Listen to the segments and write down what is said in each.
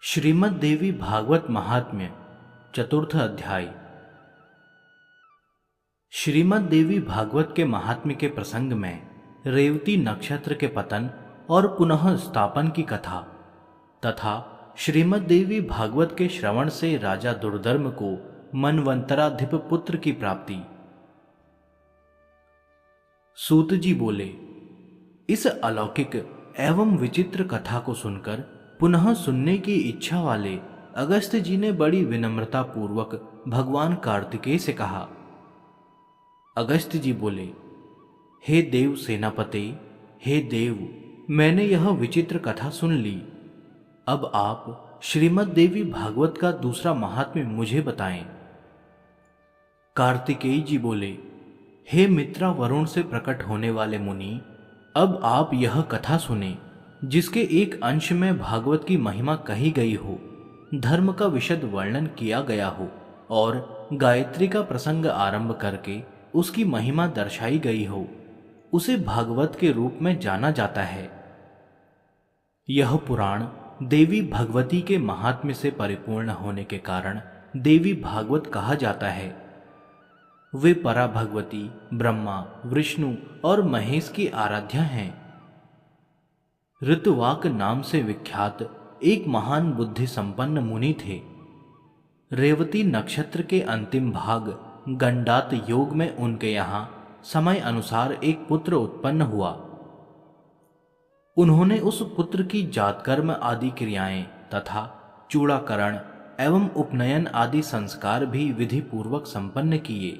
श्रीमद् देवी भागवत महात्म्य चतुर्थ अध्याय। श्रीमद् देवी भागवत के महात्म्य के प्रसंग में रेवती नक्षत्र के पतन और पुनः स्थापन की कथा तथा श्रीमद् देवी भागवत के श्रवण से राजा दुर्धर्म को मनवंतराधिप पुत्र की प्राप्ति। सूत जी बोले, इस अलौकिक एवं विचित्र कथा को सुनकर पुनः सुनने की इच्छा वाले अगस्त्य जी ने बड़ी विनम्रता पूर्वक भगवान कार्तिकेय से कहा। अगस्त्य जी बोले, हे देव सेनापति, हे देव, मैंने यह विचित्र कथा सुन ली। अब आप श्रीमद् देवी भागवत का दूसरा महात्म्य मुझे बताएं। कार्तिकेय जी बोले, हे मित्रा वरुण से प्रकट होने वाले मुनि, अब आप यह कथा सुने जिसके एक अंश में भागवत की महिमा कही गई हो, धर्म का विशद वर्णन किया गया हो और गायत्री का प्रसंग आरंभ करके उसकी महिमा दर्शाई गई हो, उसे भागवत के रूप में जाना जाता है। यह पुराण देवी भगवती के महात्म्य से परिपूर्ण होने के कारण देवी भागवत कहा जाता है। वे परा भगवती, ब्रह्मा, विष्णु और महेश की आराध्या हैं। ऋतुवाक नाम से विख्यात एक महान बुद्धि संपन्न मुनि थे। रेवती नक्षत्र के अंतिम भाग गंडात योग में उनके यहां समय अनुसार एक पुत्र उत्पन्न हुआ। उन्होंने उस पुत्र की जातकर्म आदि क्रियाएं तथा चूड़ाकरण एवं उपनयन आदि संस्कार भी विधि पूर्वक संपन्न किए।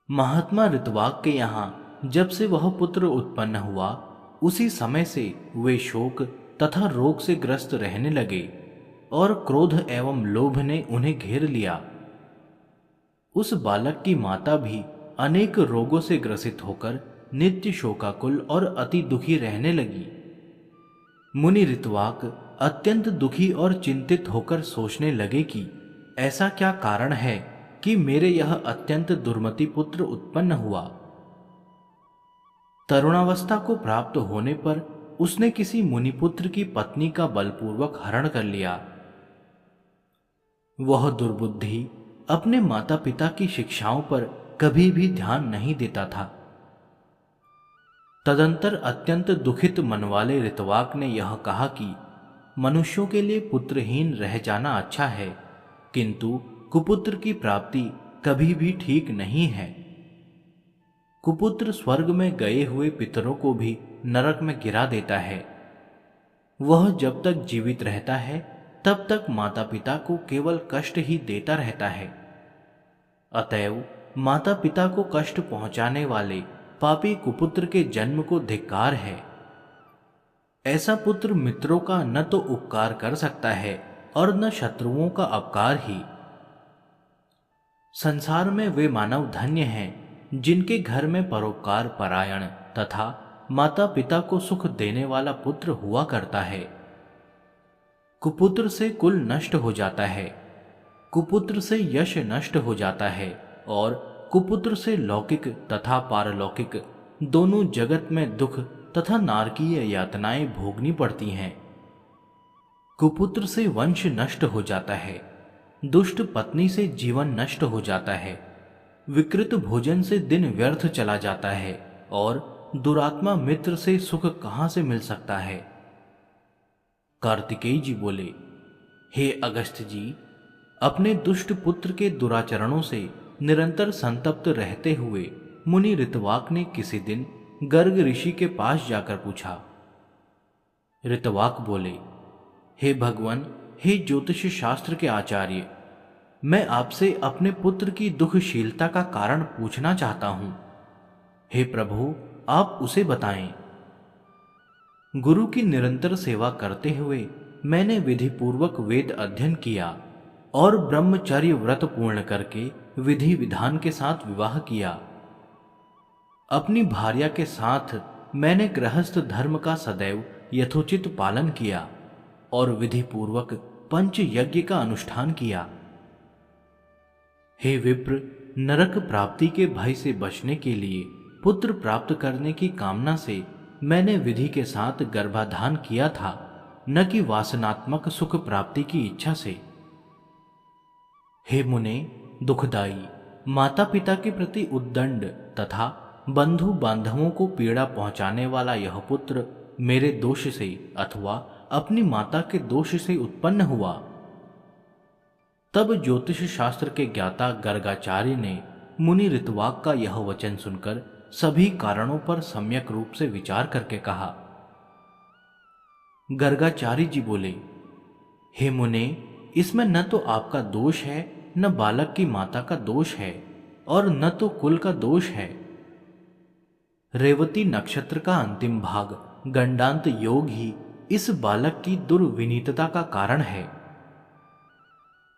महात्मा ऋतुवाक के यहां जब से वह पुत्र उत्पन्न हुआ, उसी समय से वे शोक तथा रोग से ग्रस्त रहने लगे और क्रोध एवं लोभ ने उन्हें घेर लिया। उस बालक की माता भी अनेक रोगों से ग्रसित होकर नित्य शोकाकुल और अति दुखी रहने लगी। मुनि ऋतुवाक अत्यंत दुखी और चिंतित होकर सोचने लगे कि ऐसा क्या कारण है कि मेरे यह अत्यंत दुर्मति पुत्र उत्पन्न हुआ। तरुणावस्था को प्राप्त होने पर उसने किसी मुनिपुत्र की पत्नी का बलपूर्वक हरण कर लिया। वह दुर्बुद्धि अपने माता पिता की शिक्षाओं पर कभी भी ध्यान नहीं देता था। तदंतर अत्यंत दुखित मन वाले ऋतुवाक ने यह कहा कि मनुष्यों के लिए पुत्रहीन रह जाना अच्छा है, किंतु कुपुत्र की प्राप्ति कभी भी ठीक नहीं है। कुपुत्र स्वर्ग में गए हुए पितरों को भी नरक में गिरा देता है। वह जब तक जीवित रहता है तब तक माता पिता को केवल कष्ट ही देता रहता है। अतएव माता पिता को कष्ट पहुंचाने वाले पापी कुपुत्र के जन्म को धिक्कार है। ऐसा पुत्र मित्रों का न तो उपकार कर सकता है और न शत्रुओं का अपकार ही। संसार में वे मानव धन्य हैं जिनके घर में परोपकार परायण तथा माता पिता को सुख देने वाला पुत्र हुआ करता है। कुपुत्र से कुल नष्ट हो जाता है, कुपुत्र से यश नष्ट हो जाता है और कुपुत्र से लौकिक तथा पारलौकिक दोनों जगत में दुख तथा नारकीय यातनाएं भोगनी पड़ती हैं। कुपुत्र से वंश नष्ट हो जाता है, दुष्ट पत्नी से जीवन नष्ट हो जाता है, विकृत भोजन से दिन व्यर्थ चला जाता है और दुरात्मा मित्र से सुख कहां से मिल सकता है। कार्तिकेय जी बोले, हे अगस्त्य जी, अपने दुष्ट पुत्र के दुराचरणों से निरंतर संतप्त रहते हुए मुनि ऋतुवाक ने किसी दिन गर्ग ऋषि के पास जाकर पूछा। ऋतुवाक बोले, हे भगवान, हे ज्योतिष शास्त्र के आचार्य, मैं आपसे अपने पुत्र की दुखशीलता का कारण पूछना चाहता हूं। हे प्रभु, आप उसे बताएं। गुरु की निरंतर सेवा करते हुए मैंने विधि पूर्वक वेद अध्ययन किया और ब्रह्मचर्य व्रत पूर्ण करके विधि विधान के साथ विवाह किया। अपनी भार्या के साथ मैंने गृहस्थ धर्म का सदैव यथोचित पालन किया और विधि पूर्वक पंच यज्ञ का अनुष्ठान किया। हे विप्र, नरक प्राप्ति के भय से बचने के लिए पुत्र प्राप्त करने की कामना से मैंने विधि के साथ गर्भाधान किया था न कि वासनात्मक सुख प्राप्ति की इच्छा से। हे मुने, दुखदाई, माता पिता के प्रति उद्दंड तथा बंधु बांधवों को पीड़ा पहुंचाने वाला यह पुत्र मेरे दोष से अथवा अपनी माता के दोष से उत्पन्न हुआ। तब ज्योतिष शास्त्र के ज्ञाता गर्गाचार्य ने मुनि ऋतवाक का यह वचन सुनकर सभी कारणों पर सम्यक रूप से विचार करके कहा। गर्गाचार्य जी बोले, हे मुने, इसमें न तो आपका दोष है, न बालक की माता का दोष है, और न तो कुल का दोष है। रेवती नक्षत्र का अंतिम भाग गंडांत योग ही इस बालक की दुर्विनीतता का कारण है।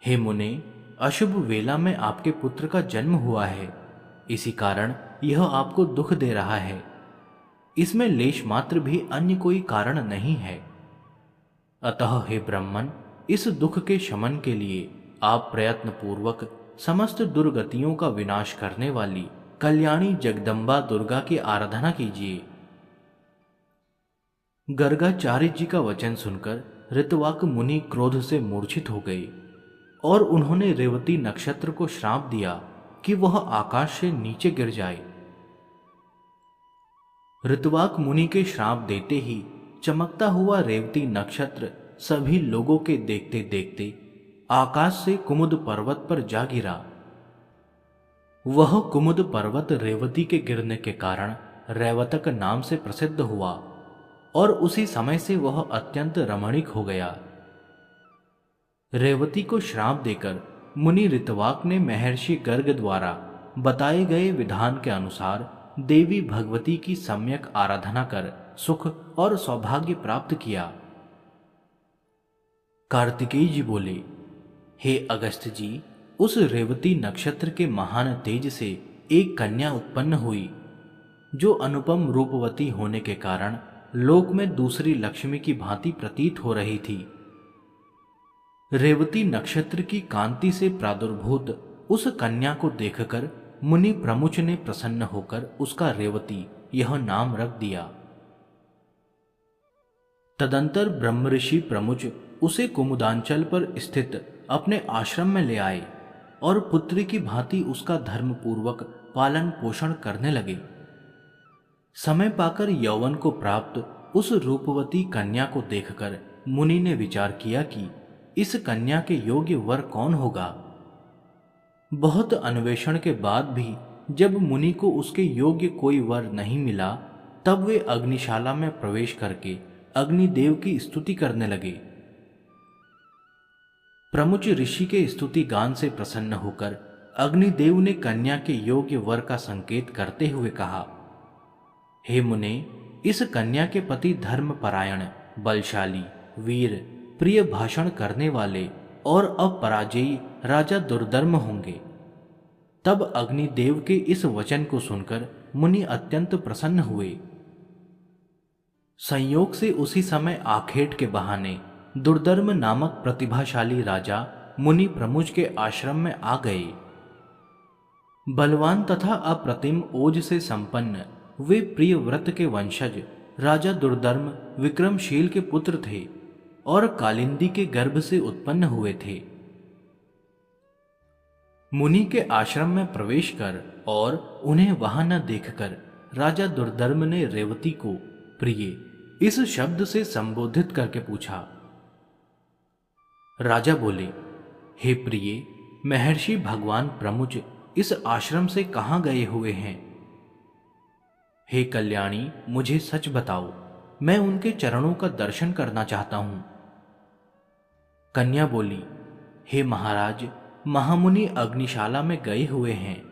हे मुने, अशुभ वेला में आपके पुत्र का जन्म हुआ है, इसी कारण यह आपको दुख दे रहा है। इसमें लेश मात्र भी अन्य कोई कारण नहीं है। अतः हे ब्राह्मण, इस दुख के शमन के लिए आप प्रयत्न पूर्वक समस्त दुर्गतियों का विनाश करने वाली कल्याणी जगदम्बा दुर्गा की आराधना कीजिए। गर्गाचार्य जी का वचन सुनकर ऋतवाक मुनि क्रोध से मूर्छित हो गए और उन्होंने रेवती नक्षत्र को श्राप दिया कि वह आकाश से नीचे गिर जाए। ऋतवाक मुनि के श्राप देते ही चमकता हुआ रेवती नक्षत्र सभी लोगों के देखते देखते आकाश से कुमुद पर्वत पर जा गिरा। वह कुमुद पर्वत रेवती के गिरने के कारण रैवतक नाम से प्रसिद्ध हुआ और उसी समय से वह अत्यंत रमणीक हो गया। रेवती को श्राप देकर मुनि ऋतवाक ने महर्षि गर्ग द्वारा बताए गए विधान के अनुसार देवी भगवती की सम्यक आराधना कर सुख और सौभाग्य प्राप्त किया। कार्तिकेय जी बोले, हे अगस्त्य जी, उस रेवती नक्षत्र के महान तेज से एक कन्या उत्पन्न हुई, जो अनुपम रूपवती होने के कारण लोक में दूसरी लक्ष्मी की भांति प्रतीत हो रही थी। रेवती नक्षत्र की कांति से प्रादुर्भूत उस कन्या को देखकर मुनि प्रमुच ने प्रसन्न होकर उसका रेवती यह नाम रख दिया। तदंतर ब्रह्मऋषि प्रमुच उसे कुमुदांचल पर स्थित अपने आश्रम में ले आए और पुत्री की भांति उसका धर्म पूर्वक पालन पोषण करने लगे। समय पाकर यौवन को प्राप्त उस रूपवती कन्या को देखकर मुनि ने विचार किया कि इस कन्या के योग्य वर कौन होगा। बहुत अन्वेषण के बाद भी जब मुनि को उसके योग्य कोई वर नहीं मिला, तब वे अग्निशाला में प्रवेश करके अग्निदेव की स्तुति करने लगे। प्रमुच ऋषि के स्तुति गान से प्रसन्न होकर अग्निदेव ने कन्या के योग्य वर का संकेत करते हुए कहा, हे मुने, इस कन्या के पति धर्मपरायण, बलशाली, वीर, प्रिय भाषण करने वाले और अपराजेयी राजा दुर्धर्म होंगे। तब अग्निदेव के इस वचन को सुनकर मुनि अत्यंत प्रसन्न हुए। संयोग से उसी समय आखेट के बहाने दुर्धर्म नामक प्रतिभाशाली राजा मुनि प्रमुच के आश्रम में आ गए। बलवान तथा अप्रतिम ओज से संपन्न वे प्रिय व्रत के वंशज राजा दुर्धर्म विक्रमशील के पुत्र थे और कालिंदी के गर्भ से उत्पन्न हुए थे। मुनि के आश्रम में प्रवेश कर और उन्हें वहां न देखकर राजा दुर्धर्म ने रेवती को प्रिय इस शब्द से संबोधित करके पूछा। राजा बोले, हे प्रिय, महर्षि भगवान प्रमुच इस आश्रम से कहां गए हुए हैं? हे कल्याणी, मुझे सच बताओ, मैं उनके चरणों का दर्शन करना चाहता हूं। कन्या बोली, हे महाराज, महामुनि अग्निशाला में गए हुए हैं।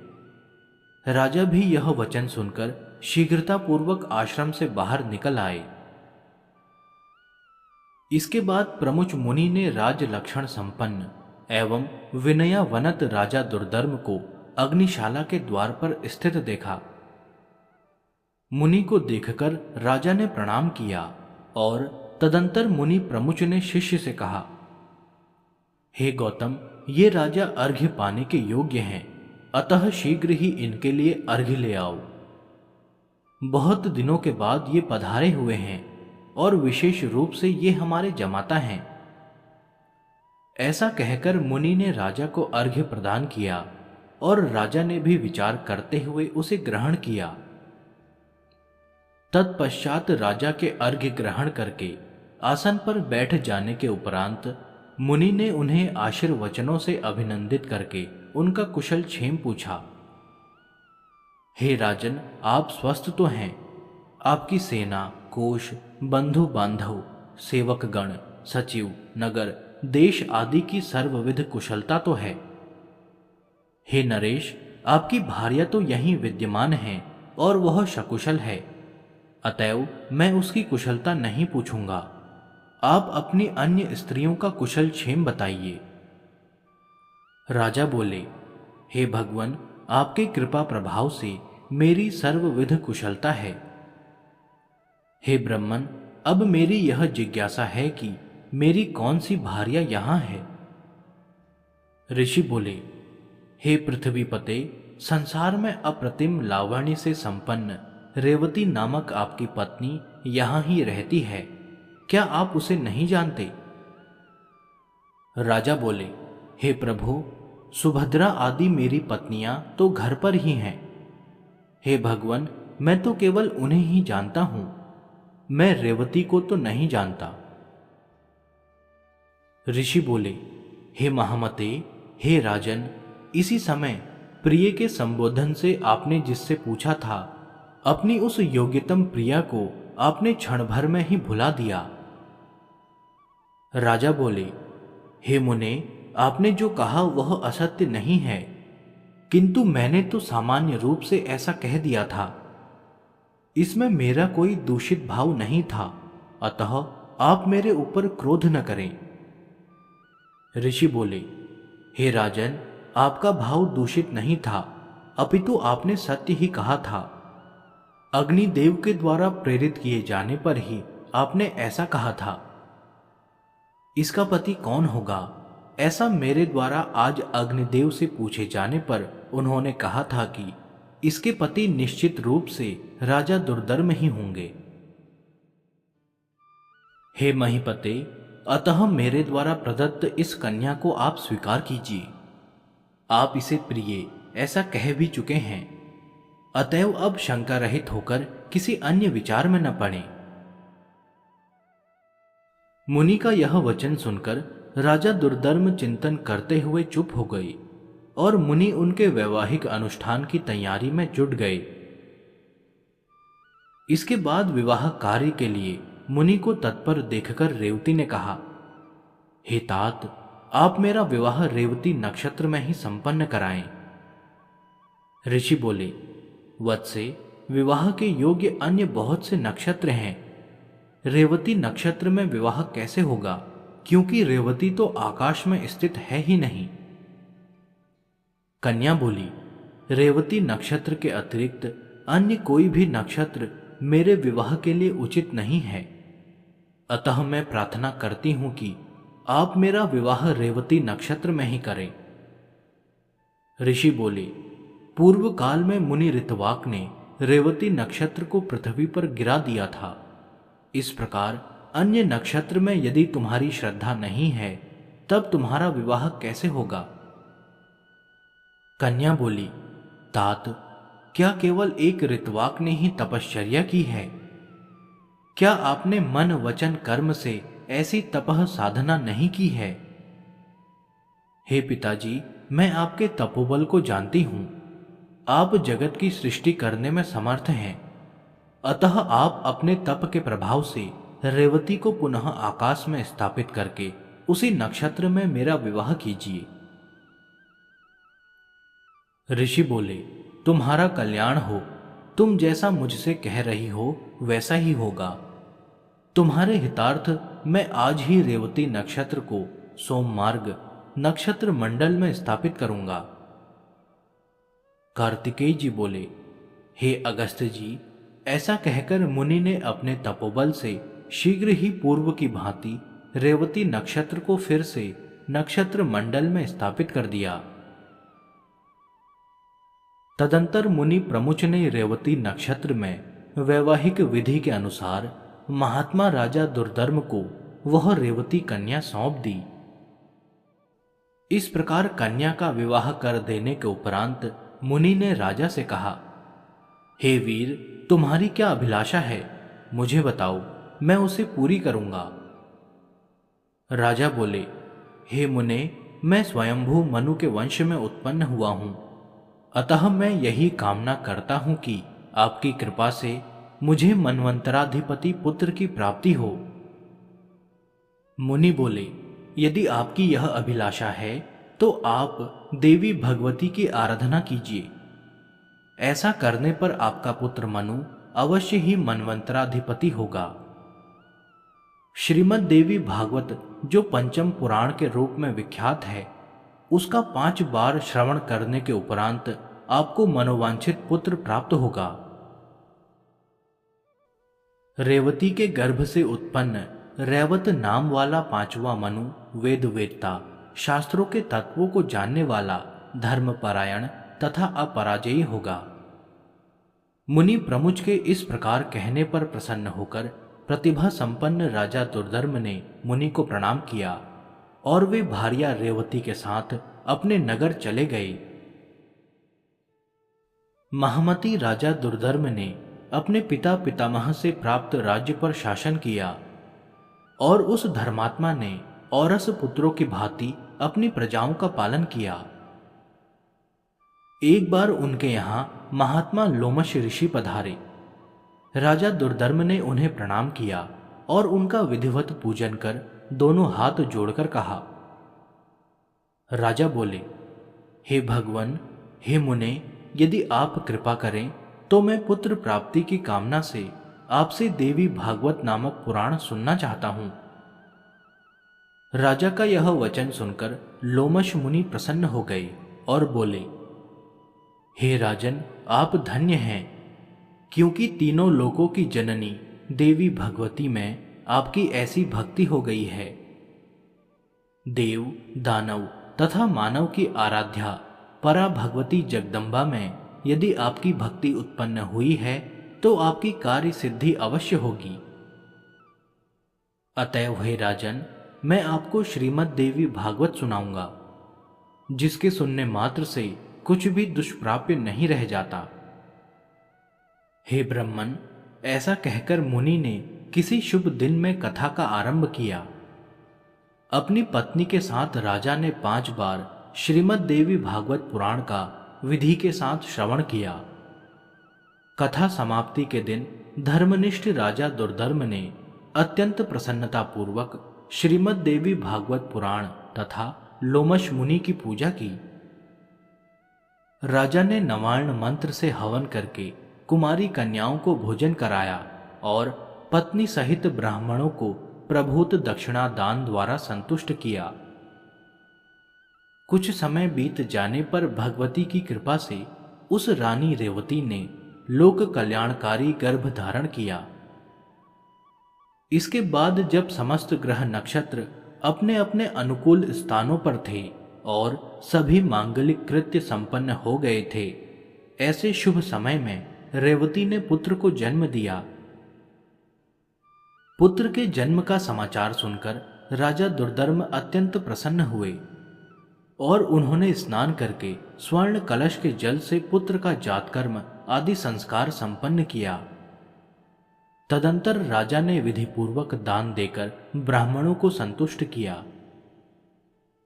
राजा भी यह वचन सुनकर शीघ्रतापूर्वक आश्रम से बाहर निकल आए। इसके बाद प्रमुच मुनि ने राज लक्षण संपन्न एवं विनयावनत राजा दुर्धर्म को अग्निशाला के द्वार पर स्थित देखा। मुनि को देखकर राजा ने प्रणाम किया और तदंतर मुनि प्रमुच ने शिष्य से कहा, हे गौतम, ये राजा अर्घ्य पाने के योग्य हैं, अतः शीघ्र ही इनके लिए अर्घ्य ले आओ। बहुत दिनों के बाद ये पधारे हुए हैं और विशेष रूप से ये हमारे जमाता हैं। ऐसा कहकर मुनि ने राजा को अर्घ्य प्रदान किया और राजा ने भी विचार करते हुए उसे ग्रहण किया। तत्पश्चात राजा के अर्घ्य ग्रहण करके आसन पर बैठ जाने के उपरांत मुनि ने उन्हें आशीर्वचनों से अभिनंदित करके उनका कुशल क्षेम पूछा। हे राजन, आप स्वस्थ तो हैं? आपकी सेना, कोष, बंधु बांधव, सेवक गण, सचिव, नगर, देश आदि की सर्वविध कुशलता तो है। हे नरेश, आपकी भार्या तो यहीं विद्यमान है और वह सकुशल है, अतएव मैं उसकी कुशलता नहीं पूछूंगा। आप अपनी अन्य स्त्रियों का कुशल क्षेम बताइए। राजा बोले, हे भगवान, आपके कृपा प्रभाव से मेरी सर्वविध कुशलता है। हे ब्रह्मन, अब मेरी यह जिज्ञासा है कि मेरी कौन सी भार्या यहां है। ऋषि बोले, हे पृथ्वीपते, संसार में अप्रतिम लावण्य से संपन्न रेवती नामक आपकी पत्नी यहां ही रहती है, क्या आप उसे नहीं जानते? राजा बोले, हे प्रभु, सुभद्रा आदि मेरी पत्नियां तो घर पर ही हैं। हे भगवान, मैं तो केवल उन्हें ही जानता हूं, मैं रेवती को तो नहीं जानता। ऋषि बोले, हे महामते, हे राजन, इसी समय प्रिय के संबोधन से आपने जिससे पूछा था, अपनी उस योग्यतम प्रिया को आपने क्षण भर में ही भुला दिया। राजा बोले, हे मुने, आपने जो कहा वह असत्य नहीं है, किंतु मैंने तो सामान्य रूप से ऐसा कह दिया था। इसमें मेरा कोई दूषित भाव नहीं था, अतः आप मेरे ऊपर क्रोध न करें। ऋषि बोले, हे राजन, आपका भाव दूषित नहीं था, अपितु आपने सत्य ही कहा था। अग्निदेव के द्वारा प्रेरित किए जाने पर ही आपने ऐसा कहा था। इसका पति कौन होगा, ऐसा मेरे द्वारा आज अग्निदेव से पूछे जाने पर उन्होंने कहा था कि इसके पति निश्चित रूप से राजा दुर्धर्म ही होंगे। हे महीपते, अतः मेरे द्वारा प्रदत्त इस कन्या को आप स्वीकार कीजिए। आप इसे प्रिय ऐसा कह भी चुके हैं, अतएव अब शंका रहित होकर किसी अन्य विचार में न पड़े। मुनि का यह वचन सुनकर राजा दुर्धर्म चिंतन करते हुए चुप हो गए और मुनि उनके वैवाहिक अनुष्ठान की तैयारी में जुट गए। इसके बाद विवाह कार्य के लिए मुनि को तत्पर देखकर रेवती ने कहा, हे तात, आप मेरा विवाह रेवती नक्षत्र में ही संपन्न कराएं। ऋषि बोले, वत्से, विवाह के योग्य अन्य बहुत से नक्षत्र हैं, रेवती नक्षत्र में विवाह कैसे होगा, क्योंकि रेवती तो आकाश में स्थित है ही नहीं। कन्या बोली, रेवती नक्षत्र के अतिरिक्त अन्य कोई भी नक्षत्र मेरे विवाह के लिए उचित नहीं है, अतः मैं प्रार्थना करती हूं कि आप मेरा विवाह रेवती नक्षत्र में ही करें। ऋषि बोले, पूर्व काल में मुनि ऋतवाक ने रेवती नक्षत्र को पृथ्वी पर गिरा दिया था। इस प्रकार अन्य नक्षत्र में यदि तुम्हारी श्रद्धा नहीं है, तब तुम्हारा विवाह कैसे होगा? कन्या बोली, तात, क्या केवल एक ऋतवाक ने ही तपश्चर्या की है? क्या आपने मन वचन कर्म से ऐसी तपह साधना नहीं की है? हे पिताजी, मैं आपके तपोबल को जानती हूं। आप जगत की सृष्टि करने में समर्थ हैं, अतः आप अपने तप के प्रभाव से रेवती को पुनः आकाश में स्थापित करके उसी नक्षत्र में मेरा विवाह कीजिए। ऋषि बोले, तुम्हारा कल्याण हो, तुम जैसा मुझसे कह रही हो वैसा ही होगा। तुम्हारे हितार्थ मैं आज ही रेवती नक्षत्र को सोममार्ग नक्षत्र मंडल में स्थापित करूंगा। कार्तिकेय जी बोले, हे अगस्त्य जी, ऐसा कहकर मुनि ने अपने तपोबल से शीघ्र ही पूर्व की भांति रेवती नक्षत्र को फिर से नक्षत्र मंडल में स्थापित कर दिया। तदंतर मुनि प्रमुच ने रेवती नक्षत्र में वैवाहिक विधि के अनुसार महात्मा राजा दुर्धर्म को वह रेवती कन्या सौंप दी। इस प्रकार कन्या का विवाह कर देने के उपरांत मुनि ने राजा से कहा, हे वीर, तुम्हारी क्या अभिलाषा है, मुझे बताओ, मैं उसे पूरी करूंगा। राजा बोले, हे मुने, मैं स्वयंभू मनु के वंश में उत्पन्न हुआ हूं, अतः मैं यही कामना करता हूं कि आपकी कृपा से मुझे मनवंतराधिपति पुत्र की प्राप्ति हो। मुनि बोले, यदि आपकी यह अभिलाषा है तो आप देवी भगवती की आराधना कीजिए। ऐसा करने पर आपका पुत्र मनु अवश्य ही मनवंतराधिपति होगा। श्रीमद् देवी भागवत जो पंचम पुराण के रूप में विख्यात है, उसका 5 बार श्रवण करने के उपरांत आपको मनोवांछित पुत्र प्राप्त होगा। रेवती के गर्भ से उत्पन्न रैवत नाम वाला 5वां मनु वेद वेदता, शास्त्रों के तत्वों को जानने वाला, धर्मपरायण तथा अपराजयी होगा। मुनि प्रमुच के इस प्रकार कहने पर प्रसन्न होकर प्रतिभा संपन्न राजा दुर्धर्म ने मुनि को प्रणाम किया और वे भार्या रेवती के साथ अपने नगर चले गए। महामती राजा दुर्धर्म ने अपने पिता पितामह से प्राप्त राज्य पर शासन किया और उस धर्मात्मा ने औरस पुत्रों की भांति अपनी प्रजाओं का पालन किया। एक बार उनके यहां महात्मा लोमश ऋषि पधारे। राजा दुर्धर्म ने उन्हें प्रणाम किया और उनका विधिवत पूजन कर दोनों हाथ जोड़कर कहा। राजा बोले, हे भगवन, हे मुने, यदि आप कृपा करें तो मैं पुत्र प्राप्ति की कामना से आपसे देवी भागवत नामक पुराण सुनना चाहता हूं। राजा का यह वचन सुनकर लोमश मुनि प्रसन्न हो गए और बोले, हे राजन, आप धन्य हैं, क्योंकि तीनों लोकों की जननी देवी भगवती में आपकी ऐसी भक्ति हो गई है। देव, दानव तथा मानव की आराध्या परा भगवती जगदम्बा में यदि आपकी भक्ति उत्पन्न हुई है तो आपकी कार्य सिद्धि अवश्य होगी। अतएव हे राजन, मैं आपको श्रीमद् देवी भागवत सुनाऊंगा, जिसके सुनने मात्र से कुछ भी दुष्प्राप्य नहीं रह जाता। हे ब्रह्मन, ऐसा कहकर मुनि ने किसी शुभ दिन में कथा का आरंभ किया। अपनी पत्नी के साथ राजा ने 5 बार श्रीमद् देवी भागवत पुराण का विधि के साथ श्रवण किया। कथा समाप्ति के दिन धर्मनिष्ठ राजा दुर्धर्म ने अत्यंत प्रसन्नता पूर्वक श्रीमद् देवी भागवत पुराण तथा लोमश मुनि की पूजा की। राजा ने नवार्ण मंत्र से हवन करके कुमारी कन्याओं को भोजन कराया और पत्नी सहित ब्राह्मणों को प्रभूत दक्षिणा दान द्वारा संतुष्ट किया। कुछ समय बीत जाने पर भगवती की कृपा से उस रानी रेवती ने लोक कल्याणकारी गर्भ धारण किया। इसके बाद जब समस्त ग्रह नक्षत्र अपने अपने अनुकूल स्थानों पर थे और सभी मांगलिक कृत्य संपन्न हो गए थे, ऐसे शुभ समय में रेवती ने पुत्र को जन्म दिया। पुत्र के जन्म का समाचार सुनकर राजा दुर्धर्म अत्यंत प्रसन्न हुए और उन्होंने स्नान करके स्वर्ण कलश के जल से पुत्र का जातकर्म आदि संस्कार संपन्न किया। तदंतर राजा ने विधिपूर्वक दान देकर ब्राह्मणों को संतुष्ट किया।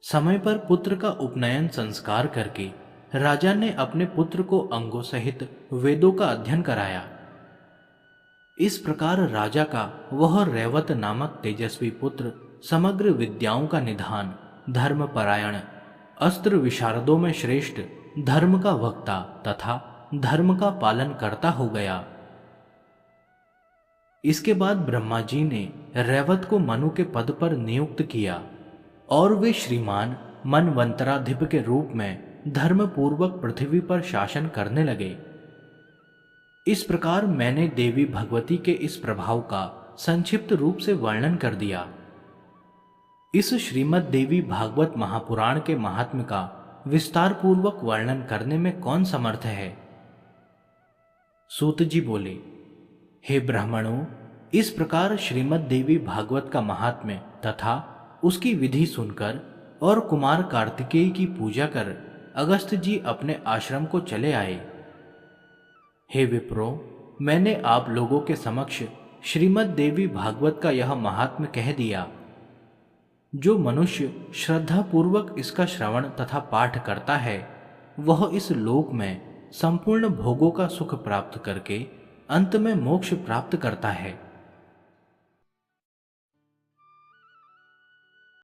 समय पर पुत्र का उपनयन संस्कार करके राजा ने अपने पुत्र को अंगों सहित वेदों का अध्ययन कराया। इस प्रकार राजा का वह रैवत नामक तेजस्वी पुत्र समग्र विद्याओं का निधान, धर्मपरायण, अस्त्र विशारदों में श्रेष्ठ, धर्म का वक्ता तथा धर्म का पालन करता हो गया। इसके बाद ब्रह्मा जी ने रैवत को मनु के पद पर नियुक्त किया और वे श्रीमान मनवंतराधिप के रूप में धर्मपूर्वक पृथ्वी पर शासन करने लगे। इस प्रकार मैंने देवी भगवती के इस प्रभाव का संक्षिप्त रूप से वर्णन कर दिया। इस श्रीमद् देवी भागवत महापुराण के महात्म्य का विस्तार पूर्वक वर्णन करने में कौन समर्थ है? सूत जी बोले, हे ब्राह्मणों, इस प्रकार श्रीमद् देवी भागवत का महात्म्य तथा उसकी विधि सुनकर और कुमार कार्तिकेय की पूजा कर अगस्त जी अपने आश्रम को चले आए। हे विप्रो, मैंने आप लोगों के समक्ष श्रीमद् देवी भागवत का यह महात्म्य कह दिया। जो मनुष्य श्रद्धा पूर्वक इसका श्रवण तथा पाठ करता है वह इस लोक में संपूर्ण भोगों का सुख प्राप्त करके अंत में मोक्ष प्राप्त करता है।